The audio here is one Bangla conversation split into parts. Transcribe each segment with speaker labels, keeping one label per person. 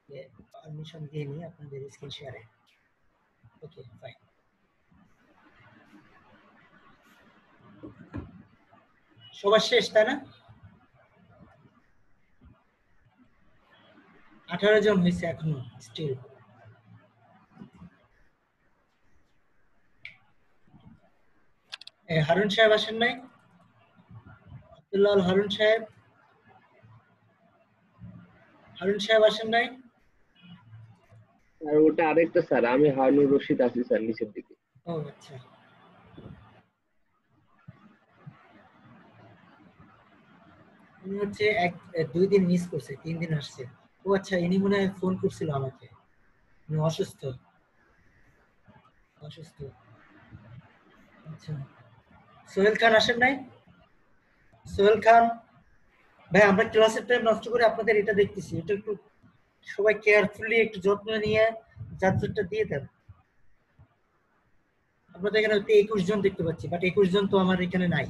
Speaker 1: পারমিশন দিয়ে নিই আপনাদের স্ক্রিন শেয়ারে। Okay fine. সবার শেষ তাই না? 18 জন হয়েছে এখনো স্টিল। হারুন সাহেব আসেন নাই? আব্দুল্লাহ হারুন সাহেব, হারুন সাহেব আসেন নাই?
Speaker 2: আর ওটা আরেকটা স্যার, আমি হারুনুর রশিদ আছি স্যার নিচের দিকে।
Speaker 1: ও আচ্ছা, উনি হচ্ছে 2 দিন মিস করছে, 3 দিন আসছে। ও আচ্ছা, ইনি মনে হয় ফোন করছিল আমাকে, উনি অসুস্থ। অসুস্থ, আচ্ছা। সোহেল খান আসেন নাই? সোহেল খান ভাই, আমরা ক্লাসের টাইম নষ্ট করে আপনাদের এটা দেখতেছি, এটা একটু সবাই কেয়ারফুলি একটু যত্ন নিয়ে চার্জারটা দিয়ে দেন। আপনাদের এখানে 21 জন দেখতে পাচ্ছি, বাট 21 জন তো আমার এখানে নাই।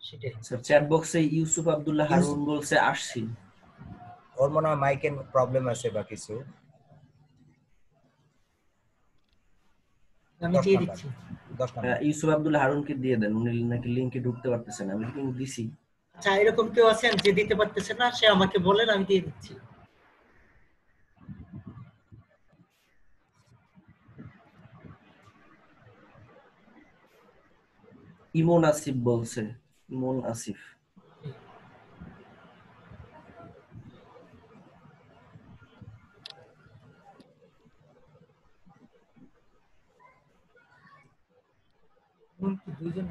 Speaker 1: সেটাই
Speaker 3: স্যার চ্যাট বক্সে ইউসুফ আব্দুল্লাহ হারুন বলছে আসছি।
Speaker 4: ওর মনে হয় মাইকের প্রবলেম আছে বা কিছু।
Speaker 1: আমি দিয়ে দিচ্ছি।
Speaker 4: 10 নাম্বার
Speaker 3: ইউসুফ আব্দুল্লাহ হারুনকে দিয়ে দেন, উনি নাকি লিংকে ঢুকতে পারতেছেন, আমি কিন্তু দিছি।
Speaker 1: আচ্ছা, এরকম কেউ আছেন যে দিতে পারতেছে না? সে আমাকে বলেন, আমি দিয়ে দিচ্ছি।
Speaker 3: ইমন আসিফ বলছে, ইমন আসিফ।
Speaker 1: দুইজন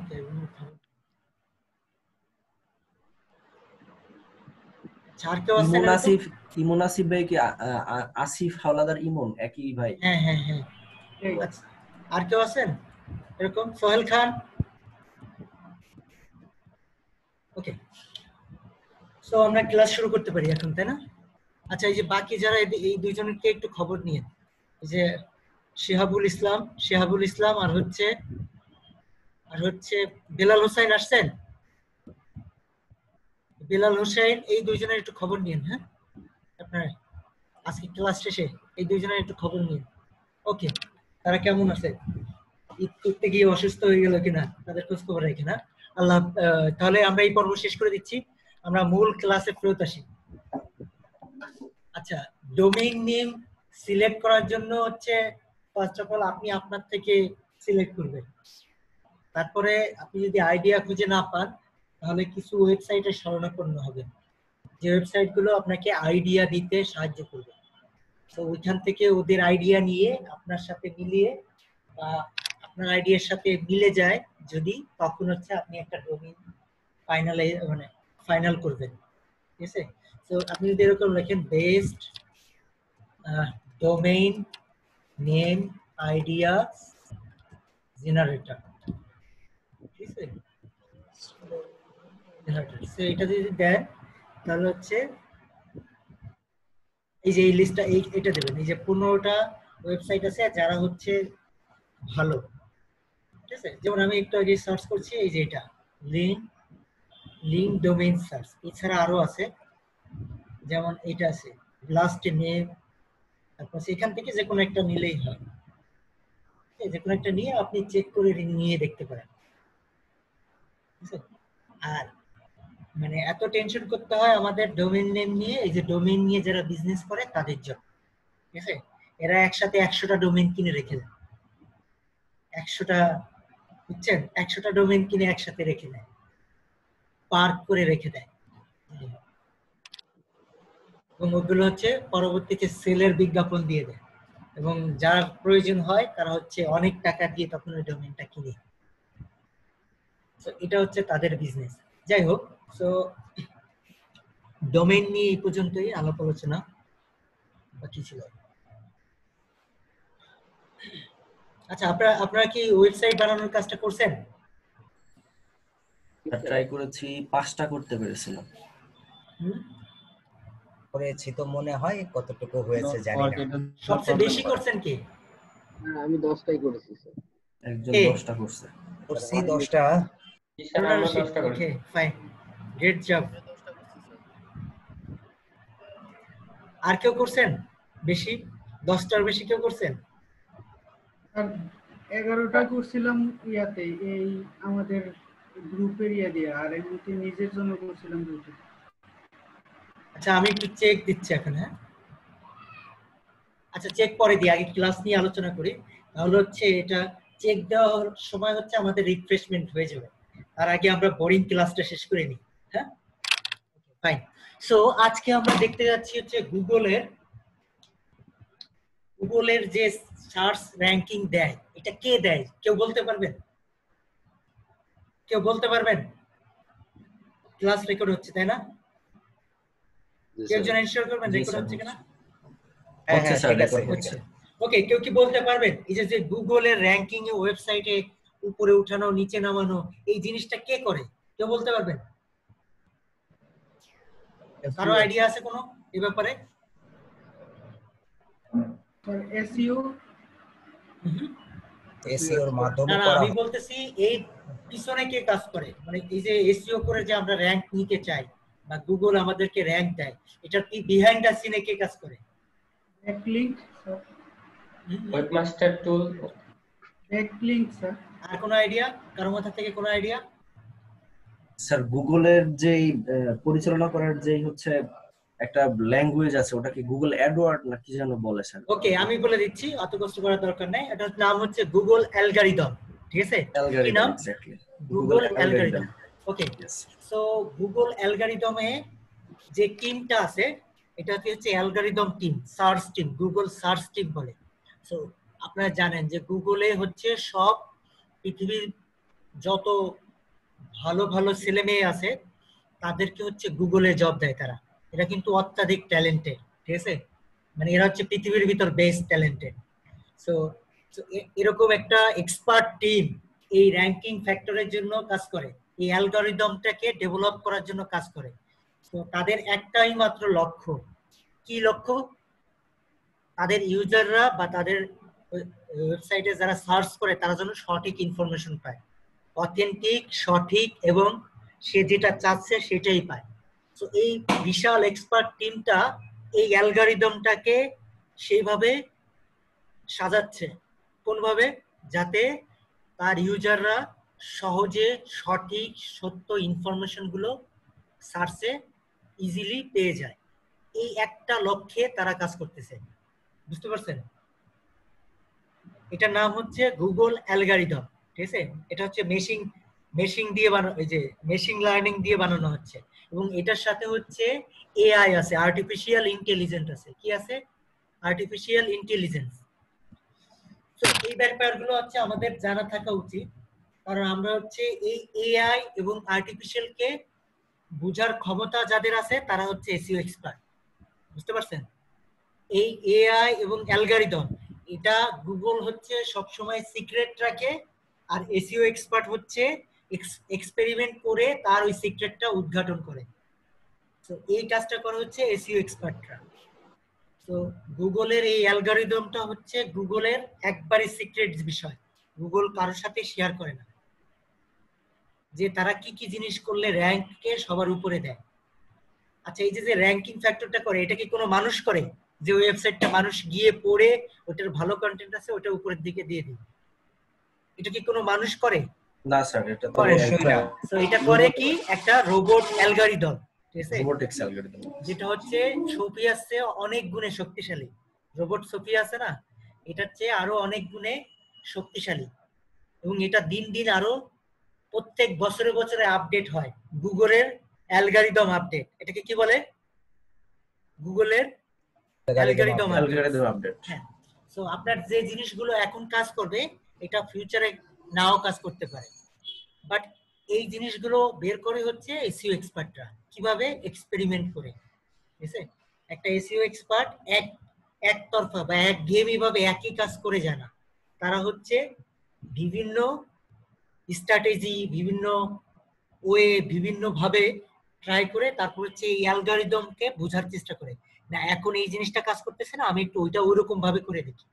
Speaker 3: ইমন আসিফ, ইমন আসিফ ভাই কি আসিফ হাওলাদার ইমন একই ভাই?
Speaker 1: হ্যাঁ হ্যাঁ হ্যাঁ। আচ্ছা, আর কেউ আছেন এরকম? সোহেল খান। ওকে, সো আমরা ক্লাস শুরু করতে পারি এখন, তাই না? আচ্ছা, এই যে বাকি যারা এই দুইজনকে একটু খবর নিয়ে, এই যে শিহাবুল ইসলাম, শিহাবুল ইসলাম আর হচ্ছে বেলাল হোসেন আসছেন? বেলাল হোসেন, এই দুইজনের একটু খবর নিন। হ্যাঁ, আপনার আজকে ক্লাস শেষে এই দুইজনের একটু খবর নিন। ওকে, তারা কেমন আছে, ঈদ করতে গিয়ে অসুস্থ হয়ে গেল কিনা, তাদের খোঁজ খবর রাখে না। আল্লাহ, তাহলে আমরা এই পর্ব শেষ করে দিচ্ছি, আমরা মূল ক্লাসে ফেরত আসি। আচ্ছা, ডোমেইন নেম সিলেক্ট করার জন্য হচ্ছে ফার্স্ট অফ অল আপনি আপনার থেকে সিলেক্ট করবেন। তারপরে আপনি যদি আইডিয়া খুঁজে না পান, তাহলে কিছু ওয়েবসাইটে শরণাপন্ন হবেন, যে ওয়েবসাইটগুলো আপনাকে আইডিয়া দিতে সাহায্য করবে। তো ওইখান থেকে ওদের আইডিয়া নিয়ে আপনার সাথে মিলিয়ে, বা আপনার আইডিয়ার সাথে মিলে যায় যদি, তখন হচ্ছে আপনি একটা ডোমেইন ফাইনাল করবেন। ঠিক আছে? তো আপনি যদি এরকম লেখেন best domain name idea generator, ঠিক আছে? এটা যদি দেন, তাহলে হচ্ছে এই যে এই লিস্টটা, এটা দেবেন। এই যে 15টা ওয়েবসাইট আছে যারা হচ্ছে ভালো, ঠিক আছে? যেমন আমি একটু আগে সার্চ করছি, এই যে এটা লিঙ্ক ডোমেইন সার্চ, এছাড়া আরো আছে, যেমন এটা আছে লাস্ট নেম। তারপর এখান থেকে যে কোনো একটা নিলেই হয়, যে কোনো একটা নিয়ে আপনি চেক করে নিয়ে দেখতে পারেন। আর মানে এত টেনশন করতে হয় আমাদের ডোমেইন নেম নিয়ে, এই যে ডোমেইন নিয়ে যারা বিজনেস করে তাদের জন্য, ঠিক আছে? এরা একসাথে 100টা ডোমেইন কিনে রেখে দেয়, 100টা, বুঝছেন? 100টা ডোমেইন কিনে একসাথে রেখে দেয়, পার্ক করে রেখে দেয়, এবং ওগুলো হচ্ছে পরবর্তীতে সেলের বিজ্ঞাপন দিয়ে দেয়, এবং যার প্রয়োজন হয় তারা হচ্ছে অনেক টাকা দিয়ে তখন ওই ডোমেইনটা কিনে। তো এটা হচ্ছে তাদের বিজনেস। যাই হোক, সো ডোমেইন নিয়ে এই পর্যন্তই আলাপ আলোচনা, বাকি ছিল। আচ্ছা, আপনারা কি ওয়েবসাইট বানানোর কাজটা করছেন?
Speaker 3: ট্রাই করেছি, 5টা করতে পেরেছিলাম।
Speaker 4: করেছি তো মনে হয়, কতটুকু হয়েছে জানি না।
Speaker 1: সবচেয়ে বেশি করছেন কি?
Speaker 2: আমি 10টাই করেছি স্যার।
Speaker 3: একজন 10টা করছে।
Speaker 4: করছি 10টা।
Speaker 1: Okay fine, great job. আর কেউ করছেন বেশি? 10টার বেশি কেউ করছেন?
Speaker 5: আর 11টা করছিলাম ইয়াতে, এই আমাদের গ্রুপের ইয়া দিয়ে, আর এমনিতে নিজের জন্য করছিলাম 2টা।
Speaker 1: আচ্ছা আমি একটু চেক দিচ্ছি এখন। হ্যাঁ আচ্ছা চেক পরে দিই, আগে ক্লাস নিয়ে আলোচনা করি। তাহলে হচ্ছে এটা চেক দেওয়ার সময় হচ্ছে আমাদের রিফ্রেশমেন্ট হয়ে যাবে, তার আগে আমরা বোরিং ক্লাসটা শেষ করে নিই। হ্যাঁ ফাইন। সো আজকে আমরা দেখতে যাচ্ছি হচ্ছে গুগলের যে সার্চ র্যাঙ্কিং দেয়, এটা কে দেয় কেউ বলতে পারবেন? কেউ বলতে পারবেন? ক্লাস রেকর্ড হচ্ছে তাই না? কেউ একজন এনশিওর করবেন রেকর্ড হচ্ছে কিনা?
Speaker 4: হ্যাঁ হ্যাঁ
Speaker 3: স্যার,
Speaker 4: ঠিক আছে
Speaker 1: হচ্ছে। ওকে, কেউ কি বলতে পারবেন এই যে গুগলের র্যাঙ্কিং এ ওয়েবসাইটে উপরে উঠানো নিচে নামানো এই জিনিসটা কে করে? কেউ বলতে পারবেন? কারো আইডিয়া আছে কোনো এই ব্যাপারে?
Speaker 5: আর এসইও
Speaker 4: এসইওর মাধ্যমে
Speaker 1: না না,
Speaker 4: করা
Speaker 1: আমি
Speaker 4: হয়।
Speaker 1: বলতেছি এই পিছনে কে কাজ করে, মানে এই যে এসইও করে যে আমরা র‍্যাঙ্ক নিতে চাই বা গুগল আমাদেরকে র‍্যাঙ্ক দেয়, এটা কি বিহাইন্ড দ্য সিনে কে কাজ করে?
Speaker 5: Backlink sir,
Speaker 6: webmaster tool.
Speaker 5: Backlink sir.
Speaker 1: আর কোনো আইডিয়া কারো মাথা থেকে? কোনো আইডিয়া?
Speaker 3: স্যার গুগলের যেই পরিচালনা করার যেই হচ্ছে একটা ল্যাঙ্গুয়েজ আছে, ওটা কি গুগল অ্যাডওয়ার্ড না কি যেন বলে স্যার?
Speaker 1: ওকে আমি বলে দিচ্ছি, অত কষ্ট করার দরকার নাই। এটার নাম হচ্ছে গুগল অ্যালগরিদম, ঠিক আছে? কি
Speaker 3: অ্যালগরিদম,
Speaker 1: নাম?
Speaker 3: Exactly
Speaker 1: Google algorithm. Okay,
Speaker 3: Yes.
Speaker 1: So Google অ্যালগরিদমে যে টিমটা আছে এটা হচ্ছে algorithm team, search team, Google search team বলে। সো আপনারা জানেন যে গুগলে হচ্ছে সব পৃথিবীর যত ভালো ভালো ছেলে মেয়ে আছে তাদেরকে হচ্ছে গুগলে জব দেয় তারা। এরা কিন্তু অত্যাধিক ট্যালেন্টেড, ঠিক আছে? মানে এরা হচ্ছে পৃথিবীর ভিতর বেস্ট ট্যালেন্টেড। সো এরকম একটা এক্সপার্ট টিম এই র্যাঙ্কিং ফ্যাক্টরের জন্য কাজ করে, এই অ্যালগরিদমটাকে ডেভেলপ করার জন্য কাজ করে। তো তাদের একটাই মাত্র লক্ষ্য। কি লক্ষ্য? তাদের ইউজাররা বা তাদের ওয়েবসাইটে যারা সার্চ করে তারা যেন সঠিক ইনফরমেশন পায়, অথেন্টিক, সঠিক এবং সে যেটা চাচ্ছে সেটাই পায়। তো এই বিশাল এক্সপার্ট টিমটা এই অ্যালগরিদমটাকে সেইভাবে সাজাচ্ছে, কোনভাবে? যাতে তার ইউজাররা সহজে সঠিক সত্য ইনফরমেশন গুলো সার্চে ইজিলি পেয়ে যায়। এই একটা লক্ষ্যে তারা কাজ করতেছে, বুঝতে পারছেন? এটার নাম হচ্ছে গুগল অ্যালগরিদম, ঠিক আছে? এটা হচ্ছে মেশিন দিয়ে বানানো, এই যে মেশিন লার্নিং দিয়ে বানানো হচ্ছে, এবং এটার সাথে হচ্ছে এআই আছে, আর্টিফিশিয়াল ইন্টেলিজেন্স আছে। কি আছে? Artificial intelligence. তো এই ব্যাপারগুলো হচ্ছে আমাদের জানা থাকা উচিত, কারণ আমরা হচ্ছে এই এআই এবং আর্টিফিশিয়াল কে বোঝার ক্ষমতা যাদের আছে তারা হচ্ছে এসইও এক্সপার্ট, বুঝতে পারছেন? এই এআই এবং অ্যালগরিদম এটা গুগল হচ্ছে সবসময় সিক্রেট রাখে, আর এসইও এক্সপার্ট হচ্ছে এক্সপেরিমেন্ট করে তার ওই সিক্রেটটা উদ্ঘাটন করে। তো এই কাজটা করে হচ্ছে এসইও এক্সপার্টরা। তো গুগলের এই অ্যালগরিদমটা হচ্ছে গুগলের একবারে সিক্রেট বিষয়, গুগল কারোর সাথে শেয়ার করে না যে তারা কি কি জিনিস করলে র্যাঙ্ককে সবার উপরে দেয়। আচ্ছা এই যে র্যাঙ্কিং ফ্যাক্টরটা করে, এটা কি কোনো মানুষ করে? যে ওয়েবসাইটটা মানুষ গিয়ে পড়ে ওটার ভালো কন্টেন্ট আছে ওটা উপরের দিকে দিয়ে দিই, এটা কি কোনো মানুষ করে?
Speaker 3: না স্যার, এটা তো
Speaker 1: করে
Speaker 3: একটা
Speaker 1: তো এটা করে কি একটা রোবট অ্যালগরিদম, ঠিক আছে?
Speaker 3: Robotics algorithm.
Speaker 1: যেটা হচ্ছে সোফিয়ার চেয়ে অনেক গুণে শক্তিশালী। রোবট সোফিয়া আছে না, এটার চেয়ে আরো অনেক গুণে শক্তিশালী, এবং এটা দিন দিন আরো প্রত্যেক বছরে বছরে আপডেট হয়। গুগলের অ্যালগরিদম আপডেট, এটাকে কি বলে? গুগলের অ্যালগরিদম
Speaker 3: অ্যালগরিদম আপডেট।
Speaker 1: হ্যাঁ। সো আপনার যে জিনিসগুলো এখন কাজ করবে এটা ফিউচারে নাও কাজ করতে পারে, বাট এই জিনিসগুলো বের করে হচ্ছে এসইও এক্সপার্টরা কিভাবে এক্সপেরিমেন্ট করে, ঠিক আছে? একটা এসইও এক্সপার্ট একতরফা বা একঘেয়েমি ভাবে একই কাজ করে যায় না, তারা হচ্ছে বিভিন্ন স্ট্র্যাটেজি, বিভিন্ন ওয়ে, বিভিন্ন ভাবে ট্রাই করে তারপর হচ্ছে এই অ্যালগরিদমকে বোঝার চেষ্টা করে, না এখন এই জিনিসটা কাজ করতেছে না, আমি একটু ওইটা ওইরকম ভাবে করে দেখি।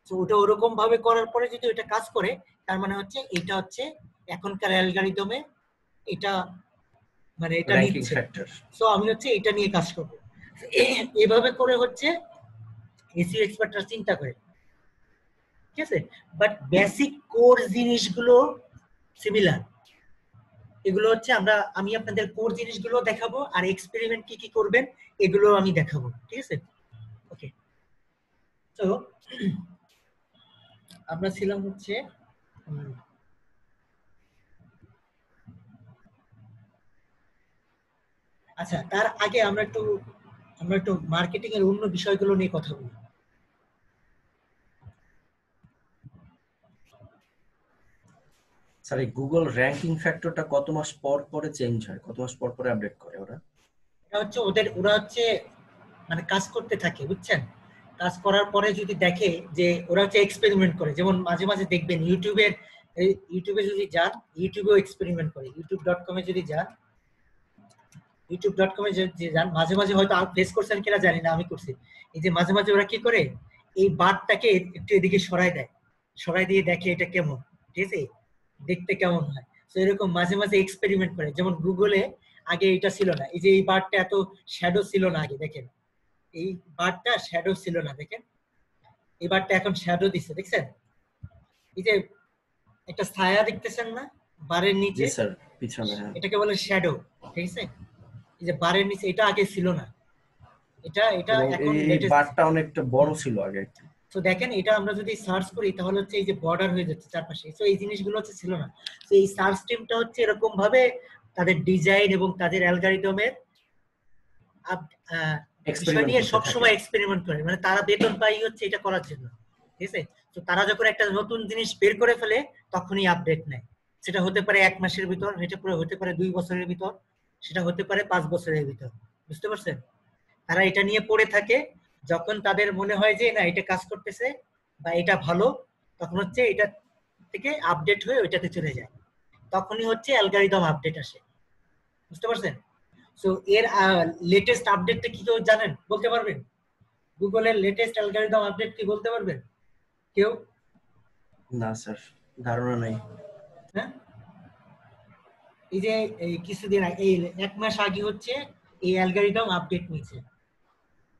Speaker 1: তো ওটা ওরকম ভাবে করার পরে যদি ওইটা কাজ করে তার মানে হচ্ছে এটা হচ্ছে এখনকার অ্যালগরিদমে এটা মানে এটা
Speaker 3: র্যাঙ্কিং
Speaker 1: নিচ্ছে।
Speaker 3: ফ্যাক্টর।
Speaker 1: সো আমি হচ্ছে এটা নিয়ে কাজ করব। এভাবে করে হচ্ছে এসইও এক্সপার্টরা চিন্তা করে, ঠিক আছে? বাট বেসিক কোর জিনিসগুলো সিমিলার। এগুলো হচ্ছে আমি আপনাদের কোর জিনিসগুলো দেখাবো, আর এক্সপেরিমেন্ট কি কি করবেন এগুলো আমি দেখাবো, ঠিক আছে? ওকে, তো আমরা ছিলাম হচ্ছে আচ্ছা, তার আগে আমরা একটু মার্কেটিং এর অন্য বিষয়গুলো নিয়ে কথা বলি।
Speaker 3: স্যার এই গুগল র্যাঙ্কিং ফ্যাক্টরটা কত মাস পর পরে চেঞ্জ হয়, কত মাস পর পরে আপডেট করে ওরা?
Speaker 1: এটা হচ্ছে ওরা হচ্ছে মানে কাজ করতে থাকে, বুঝছেন? কাজ করার পরে যদি দেখে যে ওরা হচ্ছে এক্সপেরিমেন্ট করে, যেমন মাঝে মাঝে দেখবেন ইউটিউবে যদি যান, ইউটিউবেও এক্সপেরিমেন্ট করে। youtube.com এ যদি যান, youtube.com এ যে যান, মাঝে মাঝে হয়তো ফেস করছেন কিনা জানি না, আমি করছি। এই যে মাঝে মাঝে ওরা কি করে, এই বারটাকে একটু এদিকে সরাই দেয়, সরাই দিয়ে দেখে এটা কেমন, ঠিক আছে, দেখতে কেমন হয়। তো এরকম মাঝে মাঝে এক্সপেরিমেন্ট করে। যেমন গুগলে আগে এটা ছিল না, এই যে এই বারটা এত শ্যাডো ছিল না আগে, দেখেন এই বারটা শ্যাডো ছিল না, দেখেন এই বারটা এখন শ্যাডো দিচ্ছে, দেখছেন? এই যে একটা ছায়া দেখতেছেন না বারের নিচে,
Speaker 3: জি স্যার, পিছনে, হ্যাঁ।
Speaker 1: এটাকে বলে শ্যাডো, ঠিক আছে? এই যে বারের নিচে, এটা আগে ছিল না, এটা
Speaker 3: এবং
Speaker 1: এখন
Speaker 3: এই
Speaker 1: লেটেস্ট।
Speaker 3: বারটা অনেকটা বড় ছিল আগে একটু।
Speaker 1: তো দেখেন এটা আমরা যদি সার্চ করি তাহলে হচ্ছে এই যে বর্ডার হয়ে যাচ্ছে চারপাশে, তো এই জিনিসগুলো হচ্ছে ছিল না। তো এই সার্চ টিমটা হচ্ছে এরকম ভাবে তাদের ডিজাইন এবং তাদের অ্যালগরিদমের বিষয় নিয়ে সবসময় এক্সপেরিমেন্ট করে, মানে তারা বেতন পাই হচ্ছে এটা করার জন্য, ঠিক আছে? তো তারা যখন একটা নতুন জিনিস বের করে ফেলে তখনই আপডেট নেয়। সেটা হতে পারে 1 মাসের ভিতর, এটা পুরো হতে পারে 2 বছরের ভিতর, সেটা হতে পারে 5 বছরের ভিতর, বুঝতে পারছেন? তারা এটা নিয়ে পড়ে থাকে, যখন তাদের মনে হয় যে না এটা কাজ করতেছে বা এটা ভালো, তখন হচ্ছে এটা থেকে আপডেট হয়ে ওইটাতে চলে যায়, তখনই হচ্ছে অ্যালগরিদম আপডেট আসে, বুঝতে পারছেন? সো এর লেটেস্ট আপডেটটা কি কেউ জানেন, বলতে পারবেন? গুগলের লেটেস্ট অ্যালগরিদম আপডেট কি বলতে পারবেন কেউ?
Speaker 3: না স্যার, ধারণা নাই।
Speaker 1: হ্যাঁ, এই যে এই কিছুদিন আগে, এই 1 মাস আগে হচ্ছে এই অ্যালগরিদম আপডেট নিয়েছে,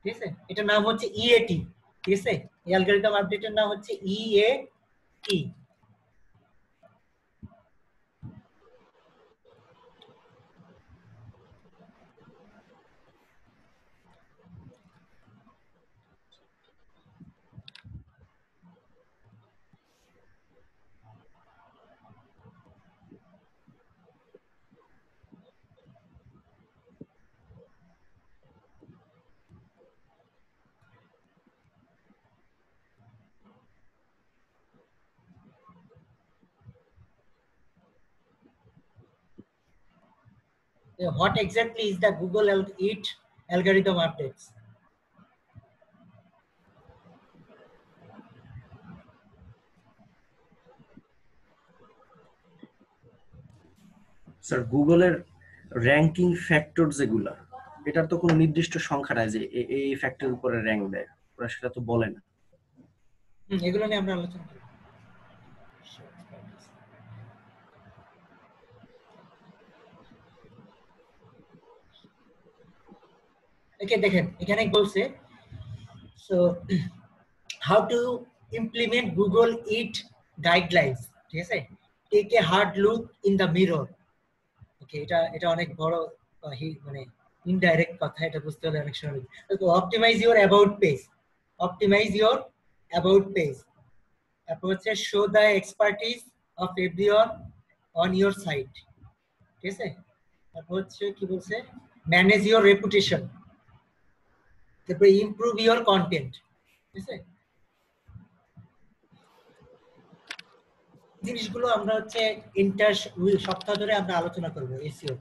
Speaker 1: ঠিক আছে? এটার নাম হচ্ছে ইএটি, ঠিক আছে? এই অ্যালগরিদম আপডেটের নাম হচ্ছে EAT. What exactly is the Google EAT algorithm updates?
Speaker 3: Sir গুগলের র্যাঙ্কিং ফ্যাক্টর যেগুলা, এটার তো কোনো নির্দিষ্ট সংখ্যা নাই যে এই ফ্যাক্টর উপরে র্যাঙ্ক দেয়, ওরা সেটা তো বলে না।
Speaker 1: এগুলো নিয়ে আমরা আলোচনা করি। ওকে, দেখেন এখানে বলছে, so how to implement Google it guidelines, ঠিক আছে? Take a hard look in the mirror. Okay, এটা অনেক বড় মানে ইনডাইরেক্ট কথা, এটা বুঝতে হলে অনেক সময় লাগে। Optimize your about page, optimize your about page. তারপর হচ্ছে show the expertise of everyone on your site, ঠিক আছে? তারপর হচ্ছে কি বলছে, ম্যানেজ ইওর রেপুটেশন, তারপরে ইমপ্রুভ ইওর কন্টেন্ট, ঠিক আছে? জিনিসগুলো আমরা হচ্ছে সপ্তাহ ধরে আমরা আলোচনা করবো এসইও।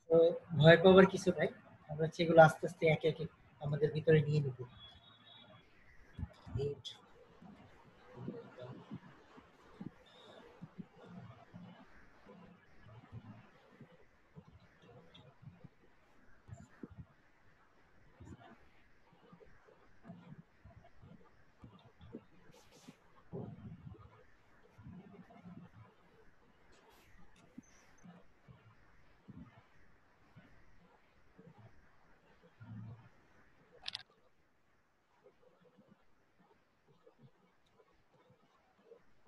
Speaker 1: তো ভয় পাওয়ার কিছু নাই, আমরা হচ্ছে এগুলো আস্তে আস্তে একে একে আমাদের ভিতরে নিয়ে নিব।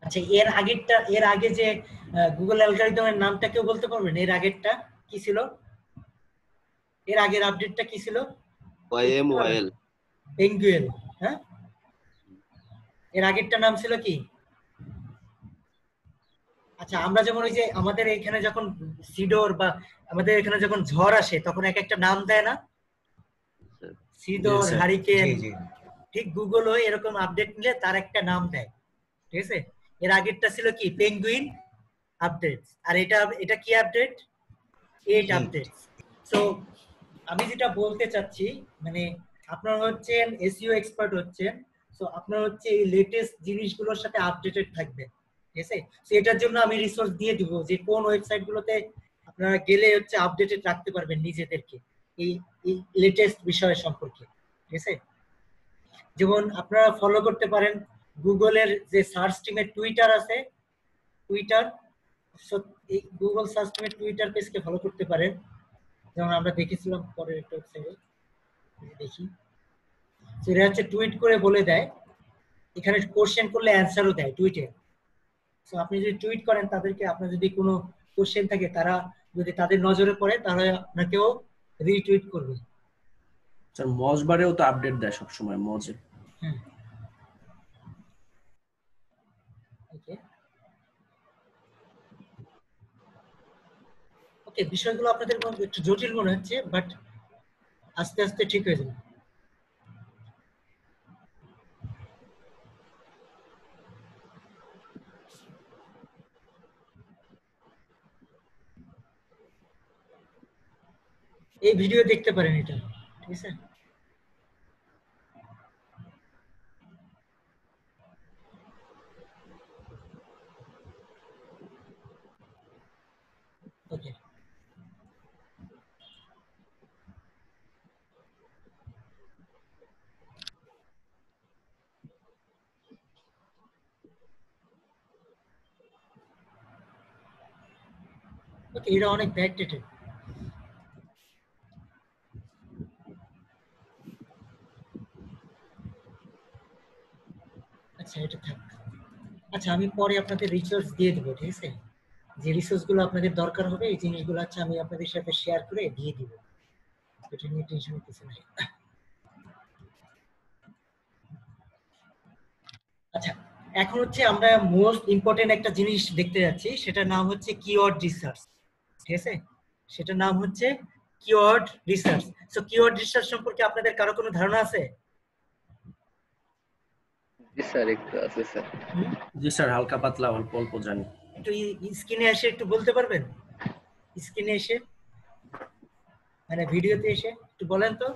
Speaker 1: আচ্ছা, এর আগে যে গুগল অ্যালগরিদমের নামটা কেউ বলতে পারবেন? এর আগেরটা কি ছিল? এর আগের আপডেটটা কি ছিল?
Speaker 7: YMYL
Speaker 1: penguin. হ্যাঁ, এর আগেরটা নাম ছিল কি? আচ্ছা, আমরা যেমন ওই যে আমাদের এখানে যখন সিডোর বা আমাদের এখানে যখন ঝড় আসে তখন এক একটা নাম দেয় না? Sidr,
Speaker 3: Yes, sir.
Speaker 1: হারিকেন।
Speaker 4: জি জি
Speaker 1: ঠিক গুগলও এরকম আপডেট নিলে তার একটা নাম দেয়, ঠিক আছে? এর আগেরটা ছিল কি? Penguin update. আর এটা কি আপডেট? 8
Speaker 4: জি।
Speaker 1: আপডেট। সো আমি যেটা বলতে চাচ্ছি, মানে আপনারা হচ্ছেন এসইও এক্সপার্ট হচ্ছেন, সো আপনারা হচ্ছে এই লেটেস্ট জিনিসগুলোর সাথে আপডেটেড থাকবেন, ঠিক আছে? সো এটার জন্য আমি রিসোর্স দিয়ে দিব যে কোন ওয়েবসাইটগুলোতে আপনারা গেলে হচ্ছে আপডেটেড রাখতে পারবেন নিজেদেরকে এই লেটেস্ট বিষয় সম্পর্কে, ঠিক আছে? যেমন আপনারা ফলো করতে পারেন গুগলের যে সার্চ টিমের টুইটার আছে, টুইটার। সো এই গুগল সার্চ টিমের টুইটার পেজকে ফলো করতে পারেন। যেমন আমরা দেখেছিলাম পরের একটা ওয়েবসাইটে, দেখি সেটা হচ্ছে টুইট করে বলে দেয়, এখানে কোশ্চেন করলে অ্যান্সারও দেয় টুইটে। সো আপনি যদি টুইট করেন তাদেরকে, আপনার যদি কোনো কোশ্চেন থাকে, তারা যদি তাদের নজরে পড়ে তাহলে আপনাকেও রিটুইট করবে।
Speaker 3: স্যার মজবারেও তো আপডেট দেয় সবসময় মজে।
Speaker 1: হুম, ওকে ওকে, বিষয়গুলো আপনাদের মধ্যে একটু জটিল মনে হচ্ছে, বাট আস্তে আস্তে ঠিক হয়ে যাবে। এই ভিডিও দেখতে পারেন এটা, ঠিক আছে? ওকে, ওকে, এটা অনেক ব্যাকডেটেড। আচ্ছা, এটা থাক। আচ্ছা, আমি পরে আপনাদের রিসোর্স দিয়ে দেবো, ঠিক আছে? যে রিসোর্স গুলো আপনাদের দরকার হবে এই জিনিসগুলো আচ্ছা আমি আপনাদের সাথে শেয়ার করে দিয়ে দিব, এটা নিয়ে টেনশন কিছু নাই। আচ্ছা, এখন হচ্ছে আমরা মোস্ট ইম্পর্টেন্ট একটা জিনিস দেখতে যাচ্ছি, সেটার নাম হচ্ছে কিওয়ার্ড রিসার্চ, ঠিক আছে? সেটার নাম হচ্ছে keyword research. So keyword research সম্পর্কে আপনাদের কারো কোনো ধারণা আছে?
Speaker 2: জি স্যার, একটু আছে স্যার।
Speaker 3: জি স্যার, হালকা পাতলা অল্প অল্প জানি।
Speaker 1: একটু স্ক্রিনে এসে একটু বলতে পারবেন? স্ক্রিনে এসে মানে ভিডিওতে এসে একটু বলেন তো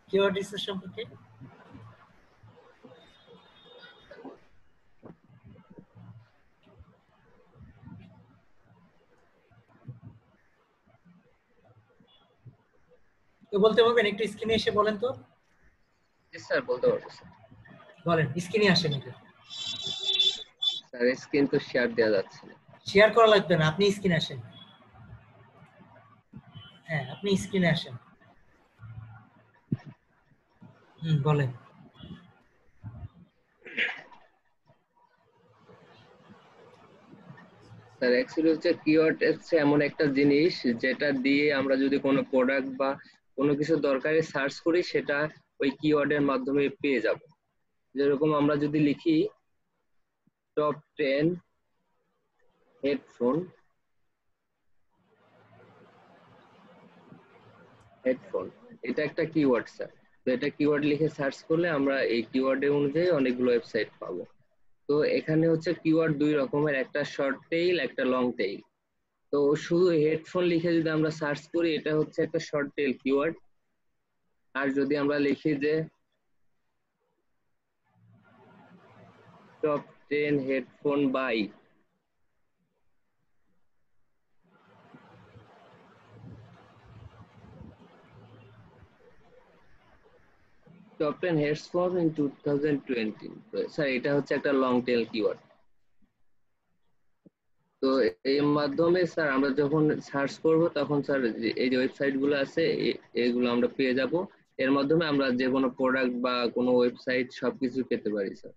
Speaker 1: কিওয়ার্ড রিসার্চ সম্পর্কে। তো বলতে পারবেন? একটু স্ক্রিনে এসে বলেন তো।
Speaker 2: জি স্যার, বলতে পারবো স্যার।
Speaker 1: বলেন, স্ক্রিনে আসেন একটু।
Speaker 2: স্যার স্ক্রিন তো শেয়ার দেওয়া যাচ্ছে না।
Speaker 1: শেয়ার করা লাগবে না, আপনি স্ক্রিনে আসেন। হ্যাঁ, আপনি স্ক্রিনে আসেন। বলেন।
Speaker 2: স্যার অ্যাকচুয়ালি হচ্ছে কিওয়ার্ড হচ্ছে এমন একটা জিনিস যেটা দিয়ে আমরা যদি কোনো প্রোডাক্ট বা কোনো কিছু দরকারে সার্চ করি সেটা ওই কিওয়ার্ডের মাধ্যমে পেয়ে যাব। যেরকম আমরা যদি লিখি টপ 10 হেডফোন, এটা একটা কিওয়ার্ড স্যার। তো এটা কিওয়ার্ড লিখে সার্চ করলে আমরা এই কিওয়ার্ডের অনুযায়ী অনেকগুলো ওয়েবসাইট পাবো। তো এখানে হচ্ছে কিওয়ার্ড দুই রকমের, একটা শর্ট টেইল, একটা লং টেইল। তো শুধু হেডফোন লিখে যদি আমরা সার্চ করি এটা হচ্ছে একটা শর্ট টেইল কিওয়ার্ড। আর যদি আমরা লিখি যে top 10 headphone buy, top 10 headphone in 2020, sir এটা হচ্ছে একটা লং টেইল কিওয়ার্ড। তো এর মাধ্যমে স্যার আমরা যখন সার্চ করব তখন স্যার এই যে ওয়েবসাইট গুলো আছে এগুলো আমরা পেয়ে যাব। এর মাধ্যমে আমরা যে কোনো প্রোডাক্ট বা কোনো ওয়েবসাইট সবকিছু পেতে পারি sir.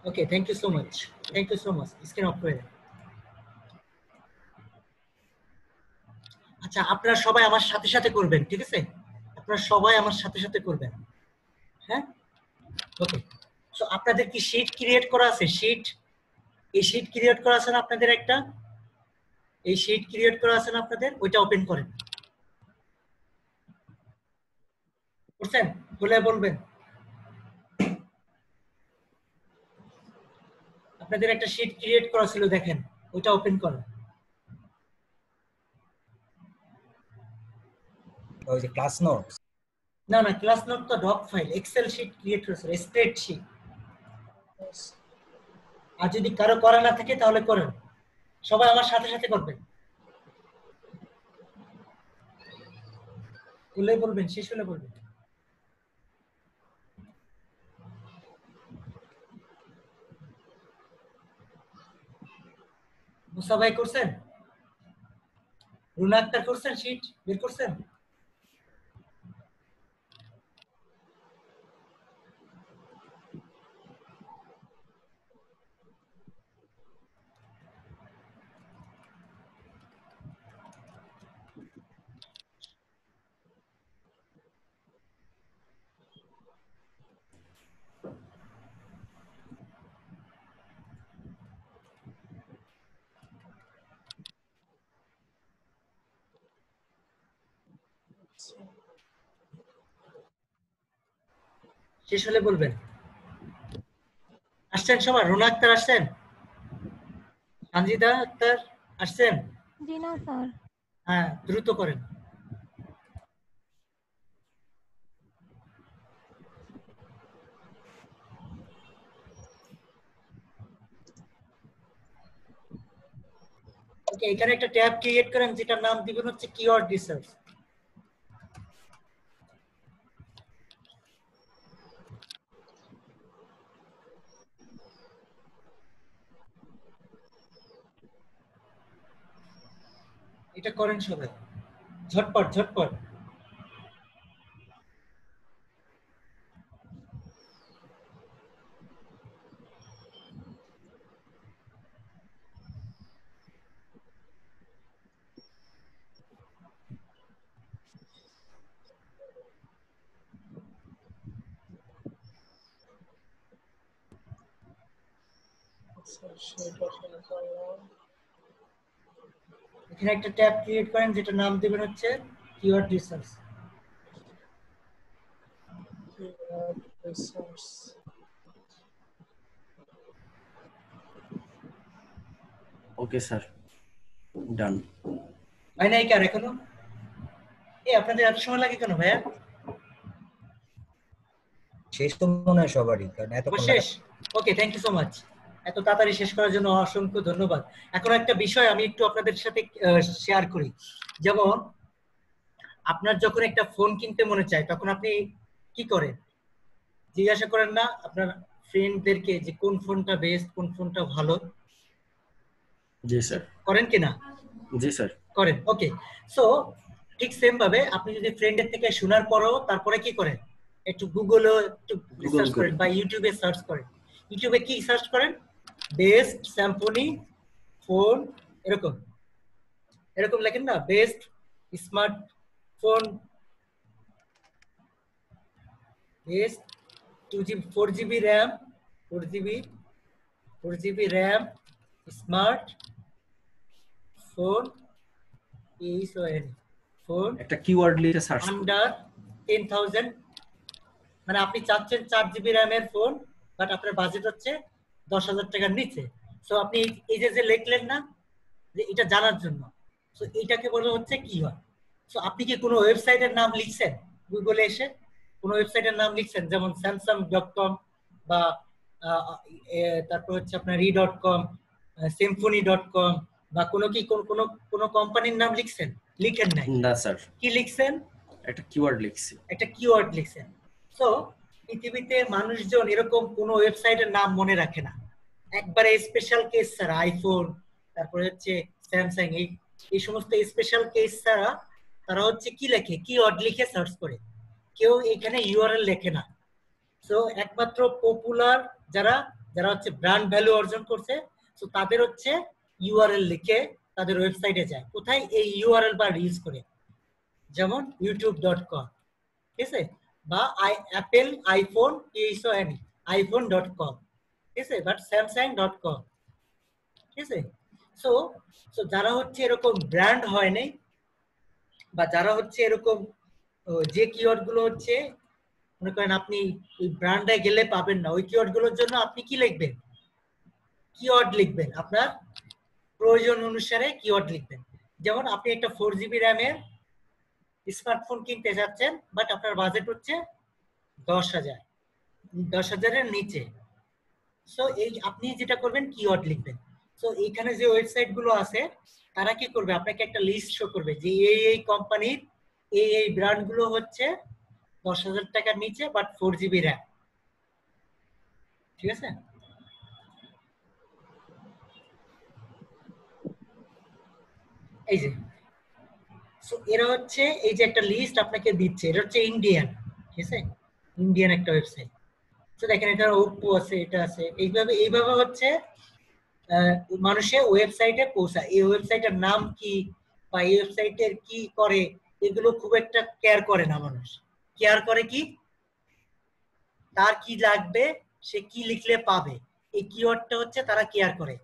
Speaker 1: Okay, thank you so much, thank you so much. Screen off করে দেন। আচ্ছা, আপনারা সবাই আমার সাথে সাথে করবেন, ঠিক আছে? আপনারা সবাই আমার সাথে সাথে করবেন, হ্যাঁ? ওকে, সো আপনাদের কি শীট ক্রিয়েট করা আছে? শীট, এই শীট ক্রিয়েট করা আছে না আপনাদের? একটা এই শীট ক্রিয়েট করা আছে না আপনাদের? ওইটা ওপেন করেন। করছেন? বলে বলবেন। আপনাদের একটা শীট ক্রিয়েট করা ছিল, দেখেন, ওইটা ওপেন করেন।
Speaker 4: ওই যে ক্লাস নোটস।
Speaker 1: না না, ক্লাস নোট তো doc file, excel sheet create করেছিল, স্প্রেডশীট। আর যদি কারো করা না থাকে তাহলে করেন, সবাই আমার সাথে সাথে করবেন। বললে বলবেন, শেষ হলে বলবেন। মুসা ভাই করছেন? রুনা আক্তার করছেন? শীট বের করছেন? শেষ হলে বলবেন। আসছেন সবাই? রুনা আক্তার আসছেন? সঞ্জিদা আক্তার আসছেন?
Speaker 8: জি না স্যার।
Speaker 1: হ্যাঁ, দ্রুত করেন। ওকে, এখানে একটা ট্যাব ক্রিয়েট করেন যেটার নাম দিবেন হচ্ছে কিওয়ার্ড রিসার্চ। এটা করেন সবাই, ঝটপট ঝটপট। এখানে একটা ট্যাব ক্রিয়েট করেন যেটা নাম দিবেন হচ্ছে কিওয়ার্ড রিসার্চ।
Speaker 3: ওকে স্যার, ডান।
Speaker 1: ভাই নাই কার এখনো? আপনাদের এত সময় লাগে কেন ভাইয়া?
Speaker 4: শেষ তো মনে হয় সবারই, কারণ এতক্ষণ
Speaker 1: শেষ। ওকে, থ্যাংক ইউ সো মাচ, এত তাড়াতাড়ি শেষ করার জন্য অসংখ্য ধন্যবাদ। এখন একটা বিষয় আমি একটু আপনাদের সাথে শেয়ার করি। যেমন আপনার যখন একটা ফোন কিনতে মনে চায় তখন আপনি কি করেন? জিজ্ঞাসা করেন না আপনার ফ্রেন্ডদেরকে যে কোন ফোনটা বেস্ট, কোন ফোনটা ভালো?
Speaker 3: জি স্যার।
Speaker 1: করেন কি না?
Speaker 3: জি স্যার
Speaker 1: করেন। ওকে, সো ঠিক সেম ভাবে আপনি যদি ফ্রেন্ডের থেকে শোনার পরও তারপরে কি করেন? একটু গুগলে একটু রিসার্চ করেন বা ইউটিউবে সার্চ করেন। ইউটিউবে কি সার্চ করেন? বেস্ট স্যামসং ফোন, এরকম এরকম লেখেন না, best smartphone, best 2GB 4GB RAM, 4GB RAM smart phone, phone
Speaker 3: একটা কিওয়ার্ড লিখে সার্চ
Speaker 1: আন্ডার 10,000। মানে আপনি চাচ্ছেন 4GB র্যামের ফোন, বাট আপনার বাজেট হচ্ছে 10,000 টাকার নিচে। সো আপনি এই যে লিখলেন না যে এটা জানার জন্য, সো এইটাকে বলা হচ্ছে কিওয়ার্ড। সো আপনি কি কোনো ওয়েবসাইটের নাম লিখছেন? গুগলে এসে কোনো ওয়েবসাইটের নাম লিখছেন, যেমন samsung.com বা তারপর হচ্ছে আপনার e.com, symphony.com বা কোনো কি কোনো কোম্পানির নাম লিখছেন? লিখেন নাই।
Speaker 3: না স্যার।
Speaker 1: কি লিখছেন?
Speaker 3: একটা কিওয়ার্ড লিখছি।
Speaker 1: একটা কিওয়ার্ড লিখছেন। সো পৃথিবীতে মানুষজন এরকম কোনো ওয়েবসাইটের নাম মনে রাখে না। একবারে স্পেশাল কেস ছাড়া, আইফোন তারপরে হচ্ছে স্যামসাং, এই সমস্ত স্পেশাল কেস ছাড়া তারা হচ্ছে কি লেখে? কিওয়ার্ড লিখে সার্চ করে। কেউ এখানে ইউআরএল লেখে না। সো একমাত্র পপুলার যারা যারা হচ্ছে ব্র্যান্ড ভ্যালু অর্জন করছে, তো তাদের হচ্ছে ইউআরএল লিখে তাদের ওয়েবসাইটে যায়, কোথায় এই ইউআরএল বার ইউজ করে, যেমন youtube.com, ঠিক আছে, বা অ্যাপেল আইফোন iphone.com, ঠিক আছে, বাট samsung.com, ঠিক আছে। সো সো যারা হচ্ছে এরকম ব্র্যান্ড হয় নাই, বা যারা হচ্ছে এরকম যে কিওয়ার্ড গুলো হচ্ছে মনে করেন আপনি ওই ব্র্যান্ডে গেলে পাবেন না, ওই কিওয়ার্ড গুলোর জন্য আপনি কি লিখবেন, কিওয়ার্ড লিখবেন, আপনার প্রয়োজন অনুসারে কিওয়ার্ড লিখবেন। যেমন আপনি একটা 4GB র্যামের স্মার্টফোন কিনতে যাচ্ছেন, বাট আপনার বাজেট হচ্ছে 10,000 এর নিচে। সো এই আপনি যেটা করবেন কিওয়ার্ড লিখবেন। সো এইখানে যে ওয়েবসাইট গুলো আছে তারা কি করবে, আপনাকে একটা লিস্ট শো করবে যে এই কোম্পানির এই ব্র্যান্ড গুলো হচ্ছে 10,000 টাকার নিচে বাট 4GB র্যাম, ঠিক আছে। এই যে সো এরা হচ্ছে এই যে একটা লিস্ট আপনাকে দিচ্ছে, এটা হচ্ছে ইন্ডিয়ান, ঠিক আছে, ইন্ডিয়ান একটা ওয়েবসাইট। তো দেখেন এটা ওপ্পো আছে, এটা আছে, এইভাবে হচ্ছে মানুষের ওয়েবসাইটে পৌঁছায়। এই ওয়েবসাইটের নাম কি বা এই ওয়েবসাইটের কি করে এগুলো খুব একটা কেয়ার করে না মানুষ। কেয়ার করে কি, তার কি লাগবে, সে কি লিখলে পাবে, এই কিওয়ার্ডটা হচ্ছে তারা কেয়ার করে।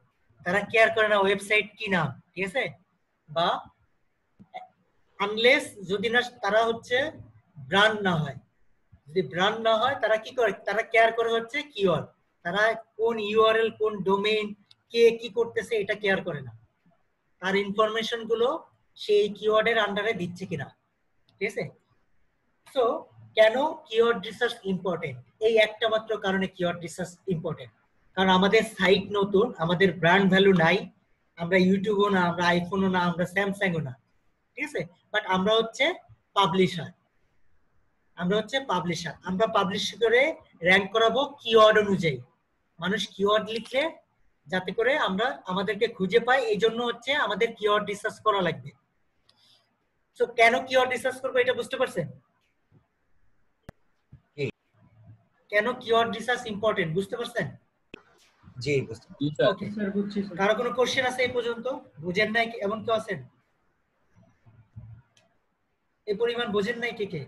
Speaker 1: তারা কেয়ার করে না ওয়েবসাইট কি নাম, ঠিক আছে, বা আনলেস যদি না তারা হচ্ছে ব্র্যান্ড না হয়, যদি ব্র্যান্ড না হয় তারা কি করে, তারা কেয়ার করে হচ্ছে কিওয়ার্ড। তারা কোন ইউআরএল কোন ডোমেইন কে কি করতেছে এটা কেয়ার করে না, তার ইনফরমেশন গুলো সেই কিওয়ার্ডের আন্ডারে দিচ্ছে কিনা, ঠিক আছে। সো কেন কিওয়ার্ড রিসার্চ ইম্পর্টেন্ট, এই একটা মাত্র কারণে কিওয়ার্ড রিসার্চ ইম্পর্টেন্ট। কারণ আমাদের সাইট নতুন, আমাদের ব্র্যান্ড ভ্যালু নাই, আমরা ইউটিউবও না, আমরা আইফোনও না, আমরা স্যামসাংও না, ঠিক আছে, বাট আমরা হচ্ছে পাবলিশার। আমরা পাবলিশ করে র্যাঙ্ক করাবো কিওয়ার্ড অনুযায়ী। মানুষ কিওয়ার্ড লিখলে যাতে করে আমরা আমাদেরকে খুঁজে পাই, এই জন্য হচ্ছে আমাদের কিওয়ার্ড রিসার্চ করা লাগবে। সো কেন কিওয়ার্ড রিসার্চ করবো এটা বুঝতে পারছেন? কেন কিওয়ার্ড রিসার্চ ইম্পর্টেন্ট বুঝতে পারছেন?
Speaker 4: জি বুঝতে
Speaker 1: ওকে, কারো কোনো কোশ্চেন আছে এই পর্যন্ত? বুঝেন নাই এমন কেউ আছেন? এই পরিমাণ বুঝেন নাই কে কে?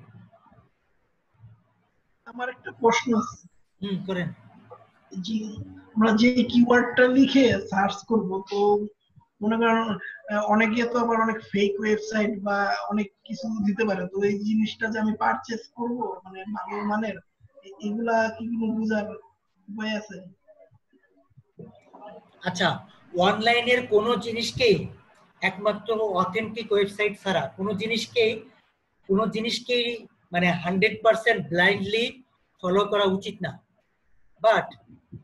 Speaker 8: আমার একটা প্রশ্ন আছে।
Speaker 1: করেন।
Speaker 8: জি, আমরা যে কিওয়ার্ডটা লিখে সার্চ করব, তো মনে করেন অনেকে তো আবার অনেক ফেক ওয়েবসাইট বা অনেক কিছু দিতে পারে, তো এই জিনিসটা যে আমি পারচেজ করব মানে ভালো মানের, এগুলা কি কোনো বুঝার উপায় আছে?
Speaker 1: আচ্ছা, অনলাইনের কোন জিনিসকেই একমাত্র অথেন্টিক ওয়েবসাইট ছাড়া কোন জিনিসকেই মানে 100% ব্লাইন্ডলি ফলো করা উচিত না। বাট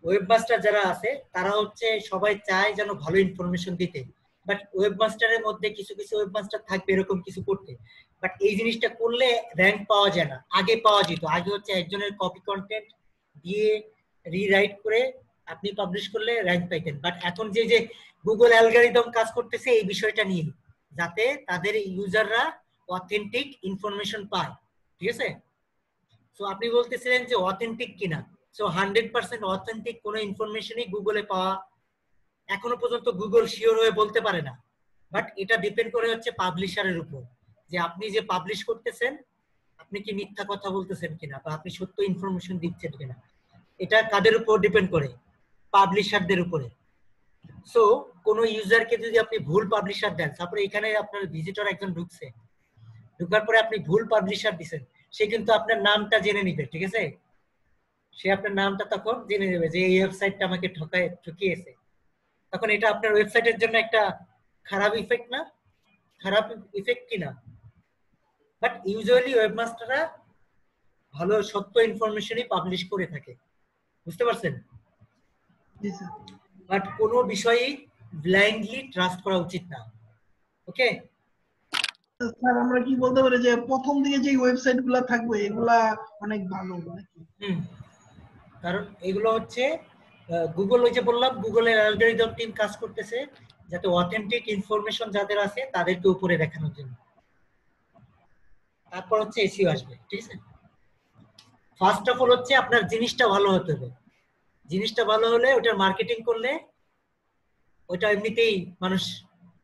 Speaker 1: ওয়েবমাস্টার যারা আছে তারা হচ্ছে সবাই চায় যেন ভালো ইনফরমেশন দিতে, বাট ওয়েবমাস্টারের মধ্যে কিছু কিছু ওয়েবমাস্টার থাকবে এরকম কিছু করতে, বাট এই জিনিসটা করলে র্যাঙ্ক পাওয়া যায় না। আগে পাওয়া যেত, আগে হচ্ছে একজনের কপি কন্টেন্ট দিয়ে রিরাইট করে আপনি পাবলিশ করলে র্যাঙ্ক পাইতেন, বাট এখন যে গুগল অ্যালগরিদম কাজ করতেছে এই বিষয়টা নিয়ে, যাতে তাদের ইউজাররা অথেন্টিক ইনফরমেশন পায়, ঠিক আছে। সো আপনি বলতেছিলেন যে অথেন্টিক কিনা, সো 100% অথেন্টিক কোন ইনফরমেশনই গুগলে পাওয়া এখনো পর্যন্ত গুগল শিওর হয়ে বলতে পারে না, বাট এটা ডিপেন্ড করে হচ্ছে পাবলিশারের উপর, যে আপনি যে পাবলিশ করতেছেন আপনি কি মিথ্যা কথা বলতেছেন কিনা বা আপনি সত্য ইনফরমেশন দিচ্ছেন কিনা, এটা কাদের উপর ডিপেন্ড করে, পাবলিশারদের উপরে। সো কোন ইউজারকে যদি আপনি ভুল পাবলিশার দেন, তারপরে এখানে আপনার ভিজিটর একজন ঢুকছে, ঢুকার পরে আপনি ভুল পাবলিশার দিচ্ছেন, সে কিন্তু আপনার নামটা জেনে নিবে, ঠিক আছে, সে আপনার নামটা তখন জেনে নেবে যে এই ওয়েবসাইটটা আমাকে ঠকিয়েছে, তখন এটা আপনার ওয়েবসাইটের জন্য একটা খারাপ ইফেক্ট না, খারাপ ইফেক্ট কিনা। বাট ইউজুয়ালি ওয়েবমাস্টাররা ভালো সত্য ইনফরমেশনই পাবলিশ করে থাকে, বুঝতে পারছেন? বাট কোনো বিষয়ই ব্লাইন্ডলি ট্রাস্ট করা উচিত না, ওকে।
Speaker 8: স্যার আমরা কি বলতে পারি যে প্রথম দিকে যে ওয়েবসাইটগুলো থাকবে এগুলা অনেক ভালো নাকি?
Speaker 1: কারণ এগুলো হচ্ছে গুগল, ওই যে বললাম গুগলের অ্যালগরিদম টিম কাজ করতেছে যাতে অথেন্টিক ইনফরমেশন যাদের আছে তাদেরকে উপরে দেখানোর জন্য। তারপর হচ্ছে এসইও আসবে, ঠিক আছে। ফার্স্ট অফ অল হচ্ছে আপনার জিনিসটা ভালো হতে হবে, জিনিসটা ভালো হলে ওটার মার্কেটিং করলে ওটা এমনিতেই মানুষ,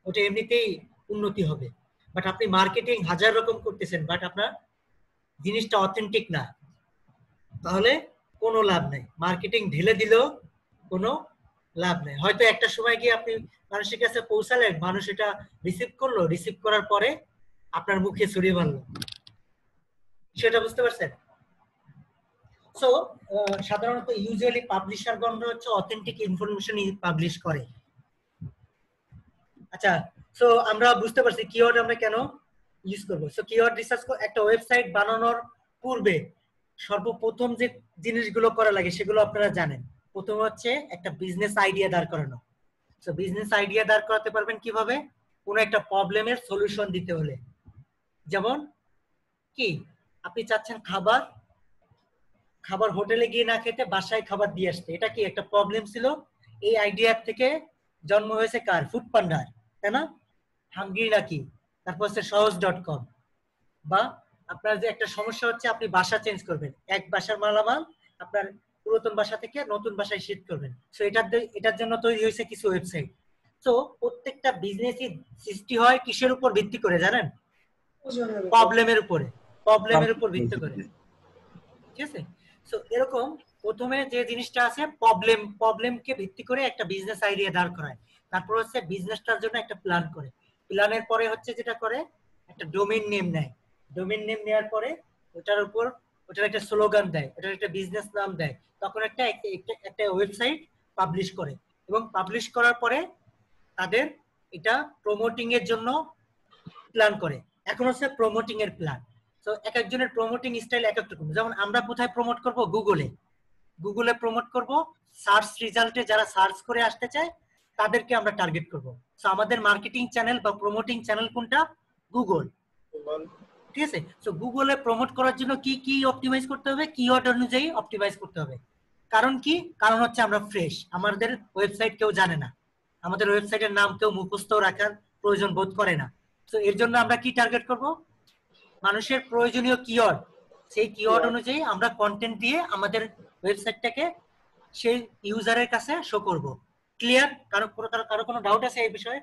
Speaker 1: ওটা এমনিতেই উন্নতি হবে। বাট আপনি মার্কেটিং হাজার রকম করতেছেন, বাট আপনার জিনিসটা অথেন্টিক না, তাহলে কোনো লাভ নেই। মার্কেটিং ঢেলে দিলেও কোনো লাভ নেই। হয়তো একটা সময় গিয়ে আপনি মানুষের কাছে পৌঁছালেন, মানুষ এটা রিসিভ করলো, রিসিভ করার পরে আপনার মুখে ছড়িয়ে মারলো। সেটা বুঝতে পারছেন? সো সাধারণত ইউজুয়ালি পাবলিশারগণ হচ্ছে অথেন্টিক ইনফরমেশন পাবলিশ করে। আচ্ছা, সো আমরা বুঝতে পারছি কিওয়ার্ড আমরা কেন ইউজ করব। সো কিওয়ার্ড রিসার্চ একটা ওয়েবসাইট বানানোর পূর্বে সর্বপ্রথম যে জিনিসগুলো করা লাগে সেগুলো আপনারা জানেন। প্রথম হচ্ছে একটা বিজনেস আইডিয়া দাঁড় করানো। সো বিজনেস আইডিয়া দাঁড় করাতে পারবেন কিভাবে? কোনো একটা প্রবলেমের সলিউশন দিতে হলে। যেমন কি, আপনি চাচ্ছেন খাবার হোটেলে গিয়ে না খেতে বাসায় খাবার দিয়ে আসতে, এটা কি একটা প্রবলেম ছিল? এই আইডিয়ার থেকে জন্ম হয়েছে কার? ফুড পান্ডার, তাই না? হাঙ্গরি নাকি, তারপর হচ্ছে সহজ.com। বা আপনার যে একটা সমস্যা হচ্ছে, আপনি বাসা চেঞ্জ করবেন, এক বাসার মালামাল আপনার পুরাতন বাসা থেকে নতুন বাসায় শিফট করবেন। সো এটার জন্য তৈরি হয়েছে কিছু ওয়েবসাইট। সো প্রত্যেকটা বিজনেসই সৃষ্টি হয় কিসের উপর ভিত্তি করে জানেন? প্রবলেমের উপর ভিত্তি করে, ঠিক আছে? সো এরকম প্রথমে যে জিনিসটা আছে, প্রবলেমকে ভিত্তি করে একটা বিজনেস আইডিয়া দাঁড় করায়। তারপর হচ্ছে বিজনেসটার জন্য একটা প্ল্যান করে। প্ল্যানের পরে হচ্ছে যেটা করে, একটা ডোমেইন নেম নেয়। ডোমেইন নেম নেওয়ার পরে ওটার একটা স্লোগান দেয়, ওটার একটা বিজনেস নাম দেয়। তখন একটা ওয়েবসাইট পাবলিশ করে, এবং পাবলিশ করার পরে তাদের এটা প্রমোটিং এর জন্য প্ল্যান করে। এখন হচ্ছে প্রমোটিং এর প্ল্যান। তো এক একজনের প্রমোটিং স্টাইল এক এক রকম। যেমন আমরা কোথায় প্রমোট করব? গুগলে প্রমোট করব। সার্চ রেজাল্টে যারা সার্চ করে আসতে চায় তাদেরকে আমরা টার্গেট করব। সো আমাদের মার্কেটিং চ্যানেল বা প্রমোটিং চ্যানেল কোনটা? গুগল, ঠিক আছে? সো গুগলে প্রমোট করার জন্য কি কি অপটিমাইজ করতে হবে? কিওয়ার্ড অনুযায়ী অপটিমাইজ করতে হবে। কারণ কি? কারণ হচ্ছে আমরা ফ্রেশ, আমাদের ওয়েবসাইট কেউ জানে না, আমাদের ওয়েবসাইটের নাম কেউ মুখস্থ রাখার প্রয়োজন বোধ করে না। তো এর জন্য আমরা কি টার্গেট করব? মানুষের প্রয়োজনীয় কিওয়ার্ড। সেই কিওয়ার্ড অনুযায়ী আমরা কন্টেন্ট দিয়ে আমাদের ওয়েবসাইটটাকে সেই ইউজারের কাছে শো করব। ক্লিয়ার? কারো কোনো ডাউট আছে এই বিষয়ে?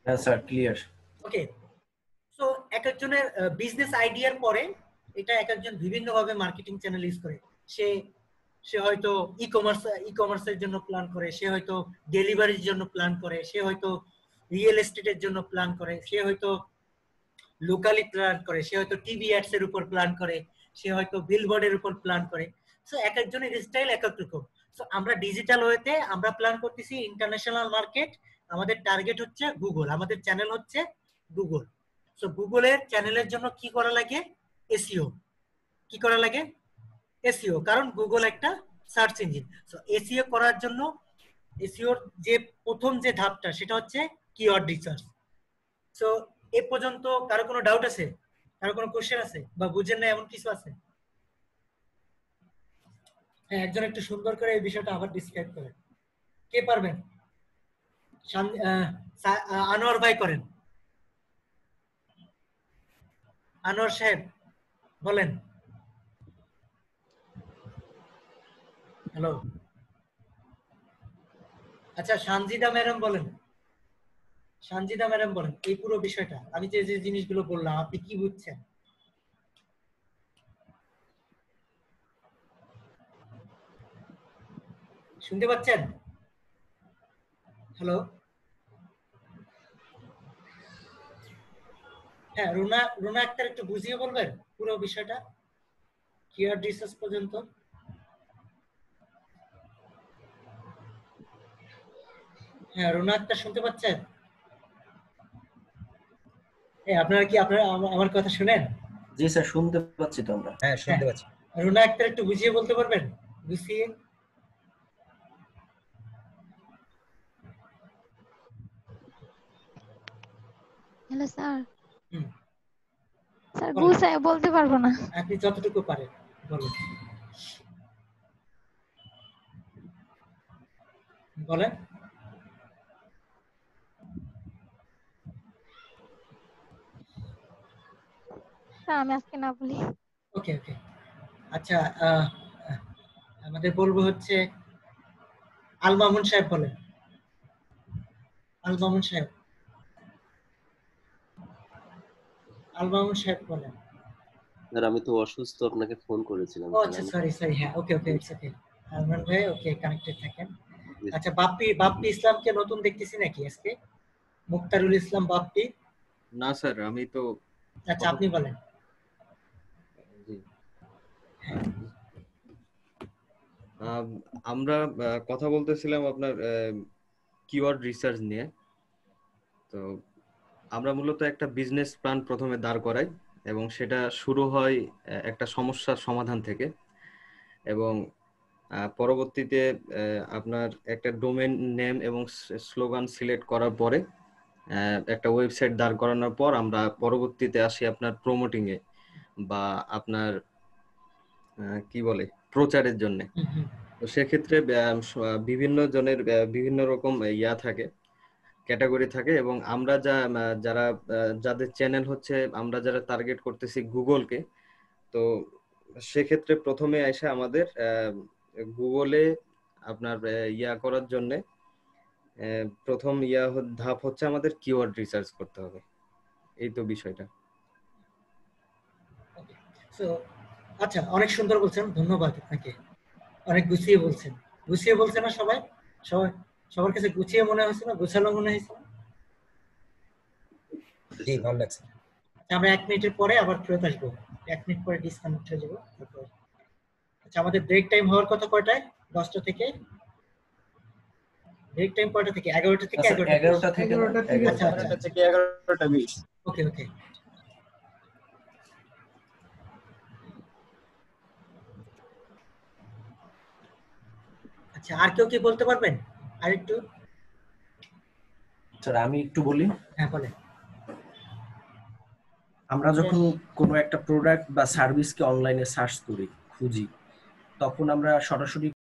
Speaker 3: হ্যাঁ স্যার, ক্লিয়ার।
Speaker 1: ওকে। সো এক একজনের বিজনেস আইডিয়ার পরে এটা এক একজন বিভিন্ন ভাবে মার্কেটিং চ্যানেল ইউজ করে। সে হয়তো ই কমার্সের জন্য প্ল্যান করে, সে হয়তো ডেলিভারির জন্য প্ল্যান করে, সে হয়তো রিয়েল এস্টেটের জন্য প্ল্যান করে, সে হয়তো লোকালি প্ল্যান করে, সে হয়তো টিভি অ্যাডস এর উপর প্ল্যান করে, সে হয়তো বিলবোর্ডের উপর প্ল্যান করে। সো এক একজনের স্টাইল এক এক রকম। সো আমরা ডিজিটাল ওয়েতে আমরা প্ল্যান করতেছি ইন্টারন্যাশনাল মার্কেট। আমাদের টার্গেট হচ্ছে গুগল, আমাদের চ্যানেল হচ্ছে গুগল। সো গুগলের চ্যানেলের জন্য কি করা লাগে? এসইও। কি করা লাগে? এসইও, কারণ গুগল একটা সার্চ ইঞ্জিন। সো এসইও করার জন্য এসইওর যে প্রথম যে ধাপটা সেটা হচ্ছে কিওয়ার্ড রিসার্চ। সো এ পর্যন্ত কারো কোনো ডাউট আছে? কারো কোনো কোশ্চেন আছে বা বুঝেন না এমন কিছু আছে? হ্যাঁ, একজন একটু সুন্দর করে এই বিষয়টা আবার ডিসক্রাইব করেন। কে পারবেন? আনোয়ার ভাই করেন। আনোয়ার সাহেব বলেন। হ্যালো। আচ্ছা, সানজিদা ম্যাডাম বলেন। সানজিদা ম্যাডাম বলেন এই পুরো বিষয়টা, আমি যে যে জিনিসগুলো বললাম আপনি কি বুঝছেন? শুনতে পাচ্ছেন? হ্যালো। হ্যাঁ, রুনা আক্তার একটু বুঝিয়ে বলবেন পুরো বিষয়টা কিওয়ার্ড রিসার্চ পর্যন্ত? হ্যাঁ, রুনা আক্তার শুনতে পাচ্ছেন? হ্যাঁ, আপনারা আমার কথা শুনেন?
Speaker 3: জি স্যার, শুনতে পাচ্ছি তো আমরা।
Speaker 4: হ্যাঁ, শুনতে পাচ্ছি।
Speaker 1: রুনা আক্তার একটু বুঝিয়ে বলতে পারবেন? বুঝিয়ে।
Speaker 9: Hello sir.
Speaker 1: হুম,
Speaker 9: স্যার
Speaker 1: বলেন।
Speaker 9: বুঝায় বলতে পারবো না।
Speaker 1: আপনি যতটুকু পারেন বলেন। বলেন।
Speaker 9: স্যার আমি আজকে না বলি।
Speaker 1: ওকে ওকে। আচ্ছা, আমাদের বলবো হচ্ছে আল মামুন সাহেব বলেন। আল মামুন সাহেব, আল মামুন সাহেব বলেন।
Speaker 7: স্যার আমি তো অসুস্থ, আপনাকে ফোন করেছিলাম।
Speaker 1: ও আচ্ছা, সরি সরি, হ্যাঁ ওকে ওকে, ইটস ওকে। আলমান ভাই ওকে, কানেক্টেড থাকেন। আচ্ছা, বাপ্পি ইসলামকে নতুন দেখতেছি নাকি আজকে? মুক্তারুল ইসলাম বাপ্পি।
Speaker 10: না স্যার, আমি তো
Speaker 1: আচ্ছা, আপনি বলেন।
Speaker 10: জি। আমরা কথা বলতেছিলাম আপনার কিওয়ার্ড রিসার্চ নিয়ে। তো আমরা মূলত একটা বিজনেস প্ল্যান প্রথমে দাঁড় করাই এবং সেটা শুরু হয় একটা সমস্যার সমাধান থেকে, এবং পরবর্তীতে আপনার একটা ডোমেন নেম এবং স্লোগান সিলেক্ট করার পরে একটা ওয়েবসাইট দাঁড় করানোর পর আমরা পরবর্তীতে আসি আপনার প্রমোটিং এ বা আপনার কি বলে প্রচারের জন্য। তো সেক্ষেত্রে বিভিন্ন জনের বিভিন্ন রকম ইয়া থাকে, ক্যাটাগরি থাকে, এবং আমরা যাদের চ্যানেল হচ্ছে আমরা যারা টার্গেট করতেছি গুগলকে, তো সেক্ষেত্রে প্রথমে এসে আমাদের গুগলে আপনার ইয়া করার জন্য প্রথম ধাপ হচ্ছে আমাদের কিওয়ার্ড রিসার্চ করতে হবে। এই তো বিষয়টা।
Speaker 1: আচ্ছা, অনেক সুন্দর বলছেন, ধন্যবাদ আপনাকে। অনেক গুছিয়ে বলছেন। গুছিয়ে বলছেন না সবাই? সবার কাছে গুছিয়ে মনে হয়েছে না? গোছালো মনে হয়েছে না?
Speaker 4: জি, ভালো লাগছে।
Speaker 1: আমরা 1 মিনিটের পরে আবার ফেরত আসবো। 1 মিনিট পরে ডিসকানেক্ট হয়ে যাবো। আচ্ছা, আমাদের ব্রেক টাইম হওয়ার কথা কয়টায়? 10টা থেকে। ব্রেক টাইম কয়টা থেকে? 11টা থেকে
Speaker 3: 11টা থেকে
Speaker 1: 11টা থেকে
Speaker 8: 11টা 20।
Speaker 1: ওকে ওকে। আচ্ছা, আর কেউ কি বলতে পারবেন? আর একটু
Speaker 3: স্যার আমি একটু বলি।
Speaker 1: হ্যাঁ বলেন।
Speaker 3: আমরা যখন কোনো একটা প্রোডাক্ট বা সার্ভিসকে অনলাইনে সার্চ করি, খুঁজি, তখন আমরা সরাসরি